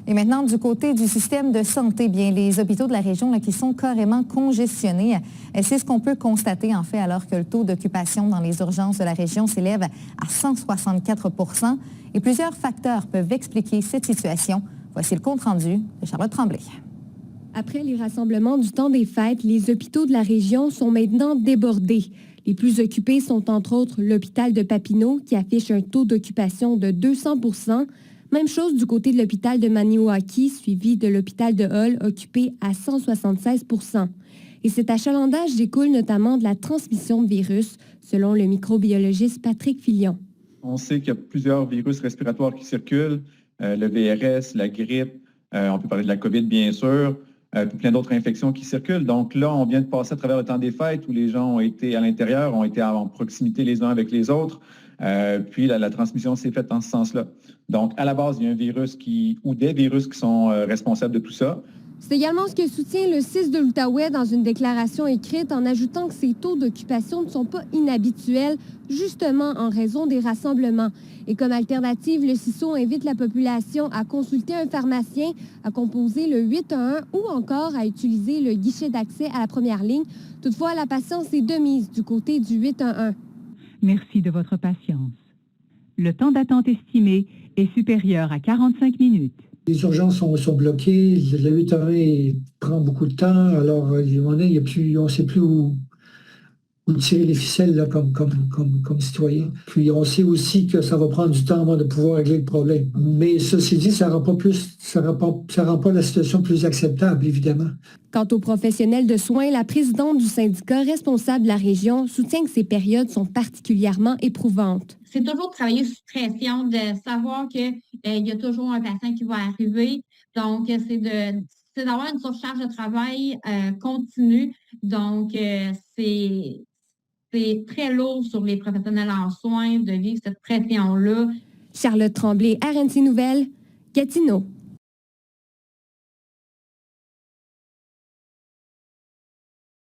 Et maintenant, du côté du système de santé, bien, les hôpitaux de la région là, qui sont carrément congestionnés, c'est ce qu'on peut constater en fait alors que le taux d'occupation dans les urgences de la région s'élève à 164 % et plusieurs facteurs peuvent expliquer cette situation. Voici le compte-rendu de Charlotte Tremblay. Après les rassemblements du temps des fêtes, les hôpitaux de la région sont maintenant débordés. Les plus occupés sont entre autres l'hôpital de Papineau qui affiche un taux d'occupation de 200 %. Même chose du côté de l'hôpital de Maniwaki, suivi de l'hôpital de Hull, occupé à 176 %. Et cet achalandage découle notamment de la transmission de virus, selon le microbiologiste Patrick Filion. On sait qu'il y a plusieurs virus respiratoires qui circulent, le VRS, la grippe, on peut parler de la COVID bien sûr, puis plein d'autres infections qui circulent. Donc là, on vient de passer à travers le temps des fêtes où les gens ont été à l'intérieur, ont été en proximité les uns avec les autres. Puis la transmission s'est faite en ce sens-là. Donc, à la base, il y a un virus ou des virus qui sont responsables de tout ça. C'est également ce que soutient le CIS de l'Outaouais dans une déclaration écrite en ajoutant que ces taux d'occupation ne sont pas inhabituels, justement en raison des rassemblements. Et comme alternative, le CISO invite la population à consulter un pharmacien, à composer le 811 ou encore à utiliser le guichet d'accès à la première ligne. Toutefois, la patience est de mise du côté du 811. Merci de votre patience. Le temps d'attente estimé est supérieur à 45 minutes. Les urgences sont bloquées, le 811 prend beaucoup de temps, alors on ne sait plus où tirer les ficelles là, comme citoyen. Puis on sait aussi que ça va prendre du temps avant de pouvoir régler le problème. Mais ceci dit, ça rend pas la situation plus acceptable, évidemment. Quant aux professionnels de soins, la présidente du syndicat responsable de la région soutient que ces périodes sont particulièrement éprouvantes. C'est toujours de travailler sous pression, de savoir qu'il y a toujours un patient qui va arriver. Donc, c'est d'avoir une surcharge de travail continue. Donc, c'est très lourd sur les professionnels en soins de vivre cette pression-là. Charlotte Tremblay, RNC Nouvelles, Gatineau.